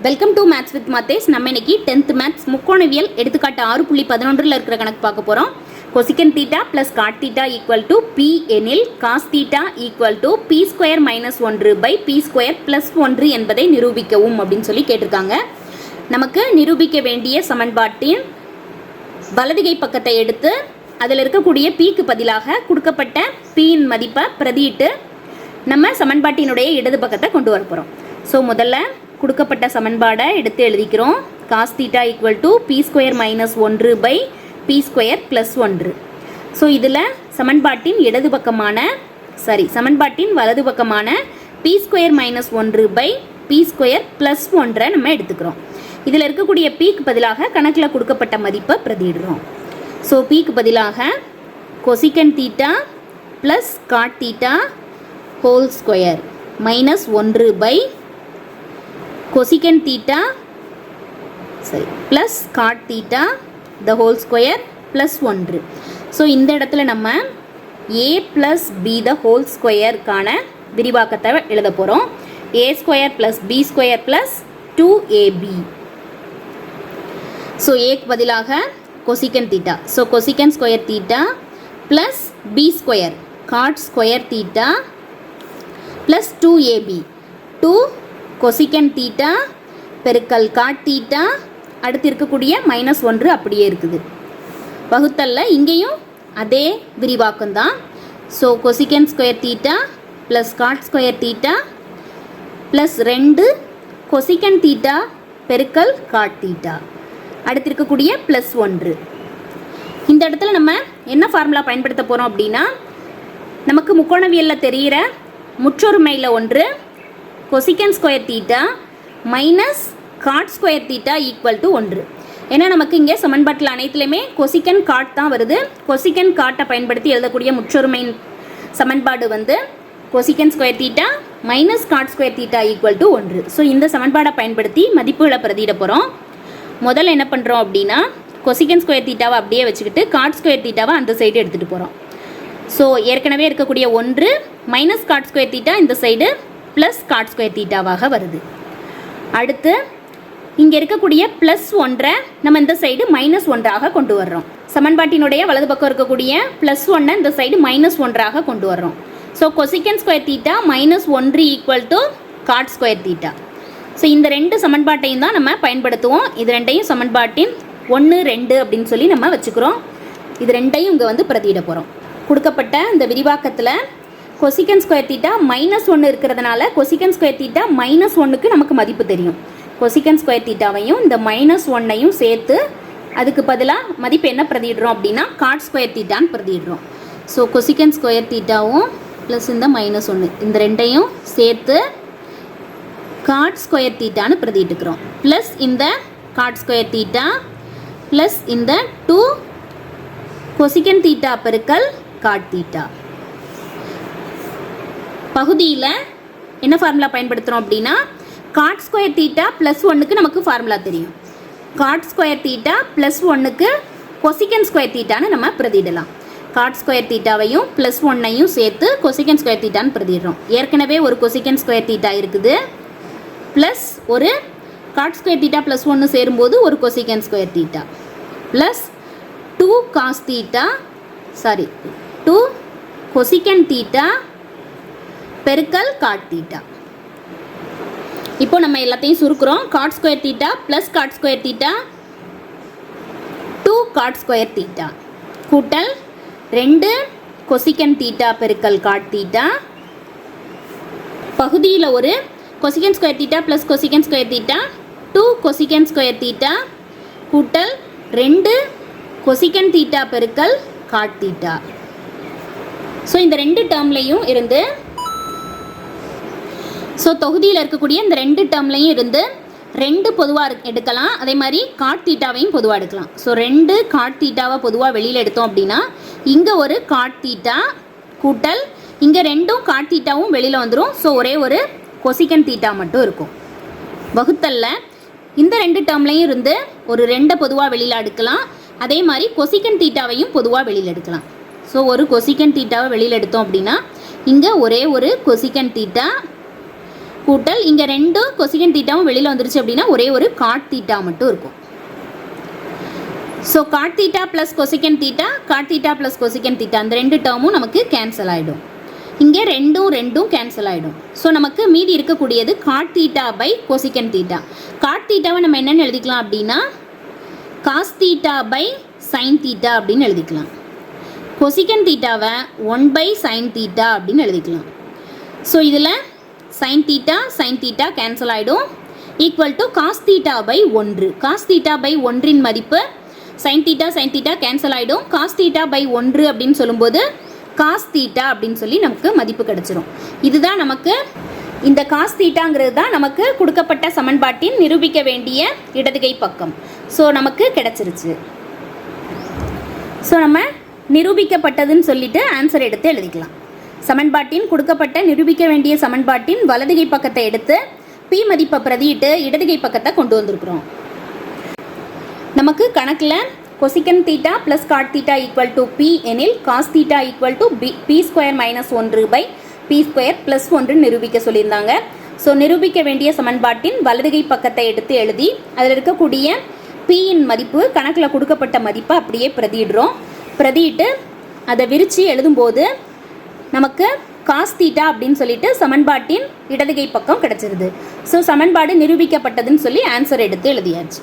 Welcome to maths with Mathesh. நம்ம இன்னைக்கு 10th maths முக்கோணவியல் எடுத்துக்காட்டு 6.11 இருக்கிற கணக்கு பார்க்க போகிறோம். Cosecant theta plus cot theta equal to B எனில் cos theta equal to B square minus 1 by B square plus 1 என்பதை நிரூபிக்கவும் அப்படின்னு சொல்லி கேட்டிருக்காங்க. நமக்கு நிரூபிக்க வேண்டிய சமன்பாட்டின் வலதுகை பக்கத்தை எடுத்து அதில் இருக்கக்கூடிய பிக்கு பதிலாக கொடுக்கப்பட்ட பியின் மதிப்பை பிரதியிட்டு நம்ம சமன்பாட்டினுடைய இடது பக்கத்தை கொண்டு வர போகிறோம். ஸோ முதல்ல கொடுக்கப்பட்ட சமன்பாடை எடுத்து எழுதிக்கிறோம். Cos theta equal to B square minus 1 by B square plus 1. So இதில் சமன்பாட்டின் வலது பக்கமான B square minus 1 by B square plus 1 நம்ம எடுத்துக்கிறோம். இதில் இருக்கக்கூடிய பிக்கு பதிலாக கணக்கில் கொடுக்கப்பட்ட மதிப்பை பிரதியிடுறோம். ஸோ பிக்கு பதிலாக cosecant theta plus cot theta whole square minus 1 by cosecant theta plus cot theta the whole square plus 1. So இந்த இடத்துல நம்ம A plus B the whole ஸ்கொயருக்கான விரிவாக்கத்தை எழுத போகிறோம். A square plus B square plus 2ab. So ஏக்கு பதிலாக cosecant theta, so cosecant square theta plus B square cot square theta plus 2ab. 2 cosecant theta பெருக்கல் காட் தீட்டா, அடுத்து இருக்கக்கூடிய minus 1 அப்படியே இருக்குது. வகுத்தல்ல இங்கேயும் அதே விரிவாக்கம் தான். So cosecant square theta plus cot square theta plus 2 cosecant theta பெருக்கல் காட் தீட்டா, அடுத்து இருக்கக்கூடிய ப்ளஸ் 1. இந்த இடத்துல நம்ம என்ன ஃபார்முலா பயன்படுத்த போகிறோம் அப்படின்னா, நமக்கு முக்கோணவியலில் தெரிகிற முற்றொருமையில் ஒன்று cosecant square theta minus cot square theta equal to 1. ஏன்னா நமக்கு இங்கே சமன்பாட்டில் அனைத்துலையுமே கொசிகன் காட் தான் வருது. கொசிகன் காட்டை பயன்படுத்தி எழுதக்கூடிய முற்றொருமை சமன்பாடு வந்து cosecant square theta minus cot square theta equal to 1. So இந்த சமன்பாடை பயன்படுத்தி மதிப்புகளை பிரதியிட போகிறோம். முதல்ல என்ன பண்ணுறோம் அப்படின்னா, கொசிகன் ஸ்கொயர் தீட்டாவை அப்படியே வச்சுக்கிட்டு காட் ஸ்கொயர் தீட்டாவை அந்த சைடு எடுத்துகிட்டு போகிறோம். ஸோ ஏற்கனவே இருக்கக்கூடிய 1 மைனஸ் காட் ஸ்கொயர் தீட்டா இந்த சைடு ப்ளஸ் காட் ஸ்கொயர் தீட்டாவாக வருது. அடுத்து இங்கே இருக்கக்கூடிய ப்ளஸ் 1 நம்ம இந்த சைடு மைனஸ் 1 கொண்டு வர்றோம். சமன்பாட்டினுடைய வலது பக்கம் இருக்கக்கூடிய ப்ளஸ் 1 இந்த சைடு மைனஸ் 1 கொண்டு வர்றோம். So cosecant square theta minus 1 equal to God square theta. So இந்த ரெண்டு சமன்பாட்டையும் தான் நம்ம பயன்படுத்துவோம். இது ரெண்டையும் சமன்பாட்டின் 1, 2 அப்படின்னு சொல்லி நம்ம வச்சுக்கிறோம். இது ரெண்டையும் இங்கே வந்து பிரதியிட போகிறோம். கொடுக்கப்பட்ட இந்த விரிவாக்கத்தில் கொசிகன் ஸ்கொயர் தீட்டா மைனஸ் 1 இருக்கிறதுனால கொசிகன் ஸ்கொயர் தீட்டா மைனஸ் 1க்கு நமக்கு மதிப்பு தெரியும். கொசிகன் ஸ்கொயர் தீட்டாவையும் இந்த மைனஸ் 1ஐயும் சேர்த்து அதுக்கு பதிலாக மதிப்பு என்ன பிரதியிடுறோம் அப்படின்னா காட் ஸ்கொயர் தீட்டான்னு பிரதியிடுறோம். ஸோ கொசிகன் ஸ்கொயர் தீட்டாவும் ப்ளஸ் இந்த மைனஸ் 1 இந்த ரெண்டையும் சேர்த்து காட் ஸ்கொயர் தீட்டான்னு பிரதியிட்டுக்கிறோம். ப்ளஸ் இந்த காட் ஸ்கொயர் தீட்டா ப்ளஸ் இந்த 2 கொசிகன் தீட்டா பெருக்கல் காட் தீட்டா. பகுதியில் என்ன ஃபார்முலா பயன்படுத்துகிறோம் அப்படின்னா, காட் ஸ்கொயர் தீட்டா ப்ளஸ் 1க்கு நமக்கு ஃபார்முலா தெரியும். காட் ஸ்கொயர் தீட்டா ப்ளஸ் 1க்கு கொசிகன் ஸ்கொயர் தீட்டான்னு நம்ம பிரதியிடலாம். காட் ஸ்கொயர் தீட்டாவையும் ப்ளஸ் 1ஐயும் சேர்த்து கொசிகன் ஸ்கொயர் தீட்டான்னு பிரதிடுறோம். ஏற்கனவே ஒரு கொசிகன் ஸ்கொயர் தீட்டா இருக்குது, ப்ளஸ் ஒரு காட் ஸ்கொயர் தீட்டா ப்ளஸ் 1 சேரும்போது ஒரு cosecant square theta plus 2 cos theta 2 cosecant theta பெருக்கல் காட் தீட்டா. இப்போ நம்ம எல்லாத்தையும் சுருக்குறோம். Cot square theta plus cot square theta 2 cot square theta கூட்டல் 2 கொசிகன் தீட்டா பெருக்கல் காட் தீட்டா. பகுதியில் ஒரு cosecant square theta plus cosecant square theta 2 cosecant square theta கூட்டல் 2 கொசிகன் தீட்டா பெருக்கல் காட் தீட்டா. ஸோ இந்த ரெண்டு டேர்ம்லையும் இருந்து, ஸோ தொகுதியில் இருக்கக்கூடிய இந்த ரெண்டு டேர்ம்லையும் இருந்து 2 பொதுவாக எடுக்கலாம். அதே மாதிரி காட் தீட்டாவையும் பொதுவாக எடுக்கலாம். ஸோ 2 காட் தீட்டாவை பொதுவாக வெளியில் எடுத்தோம் அப்படின்னா இங்கே ஒரு காட் தீட்டா கூட்டல் இங்கே 2 காட் தீட்டாவும் வெளியில் வந்துடும். ஸோ ஒரே ஒரு கொசிகன் தீட்டா மட்டும் இருக்கும். வகுத்தல்ல இந்த ரெண்டு டேர்ம்லையும் இருந்து ஒரு 2 பொதுவாக வெளியில் எடுக்கலாம். அதே மாதிரி கொசிகன் தீட்டாவையும் பொதுவாக வெளியில் எடுக்கலாம். ஸோ ஒரு கொசிகன் தீட்டாவை வெளியில் எடுத்தோம் அப்படின்னா இங்கே ஒரே ஒரு கொசிகன் தீட்டா கூட்டல் இங்கே ரெண்டும் கொசிகன் தீட்டாவும் வெளியில் வந்துருச்சு அப்படின்னா ஒரே ஒரு காட் தீட்டா மட்டும் இருக்கும். So God theta plus கொசிகன் theta, God theta plus கொசிகன் theta அந்த ரெண்டு டேர்மும் நமக்கு கேன்சல் ஆகிடும். இங்கே ரெண்டும் கேன்சல் ஆகிடும். ஸோ நமக்கு மீதி இருக்கக்கூடியது cot theta by cosecant theta. Cot தீட்டாவை நம்ம என்னென்னு எழுதிக்கலாம் அப்படின்னா cos theta by sine theta அப்படின்னு எழுதிக்கலாம். கொசிகன் தீட்டாவை 1 சைன் தீட்டா அப்படின்னு எழுதிக்கலாம். ஸோ இதில் சைன் தீட்டா கேன்சல் ஆகிடும். Equal to cos theta by 1. Cos theta by 1 மதிப்பு சைன் தீட்டா கேன்சல் ஆகிடும். காஸ் தீட்டா பை 1 அப்படின்னு சொல்லும்போது காஸ் தீட்டா அப்படின்னு சொல்லி நமக்கு மதிப்பு கிடச்சிரும். இதுதான் நமக்கு இந்த காஸ் தீட்டாங்கிறது தான் நமக்கு கொடுக்கப்பட்ட சமன்பாட்டின் நிரூபிக்க வேண்டிய இடதுகை பக்கம். ஸோ நமக்கு கிடச்சிருச்சு. ஸோ நம்ம நிரூபிக்கப்பட்டதுன்னு சொல்லிட்டு ஆன்சர் எடுத்து எழுதிக்கலாம். சமன்பாட்டின் கொடுக்கப்பட்ட நிரூபிக்க வேண்டிய சமன்பாட்டின் வலதுகை பக்கத்தை எடுத்து பி மதிப்பை பிரதியிட்டு இடதுகை பக்கத்தை கொண்டு வந்திருக்கிறோம். நமக்கு கணக்கில் cosecant theta plus cot theta equal to B எனில் cos theta equal to B square minus 1 by B square plus 1 நிரூபிக்க சொல்லியிருந்தாங்க. ஸோ நிரூபிக்க வேண்டிய சமன்பாட்டின் வலதுகை பக்கத்தை எடுத்து எழுதி அதில் இருக்கக்கூடிய பியின் மதிப்பு கணக்கில் கொடுக்கப்பட்ட மதிப்பை அப்படியே பிரதியிடுறோம். பிரதியிட்டு அதை விரித்து எழுதும்போது நமக்கு காஸ் தீட்டா அப்படின்னு சொல்லிட்டு சமன்பாட்டின் இடதுகை பக்கம் கிடச்சிருது. ஸோ சமன்பாடு நிரூபிக்கப்பட்டதுன்னு சொல்லி ஆன்சர் எடுத்து எழுதியாச்சு.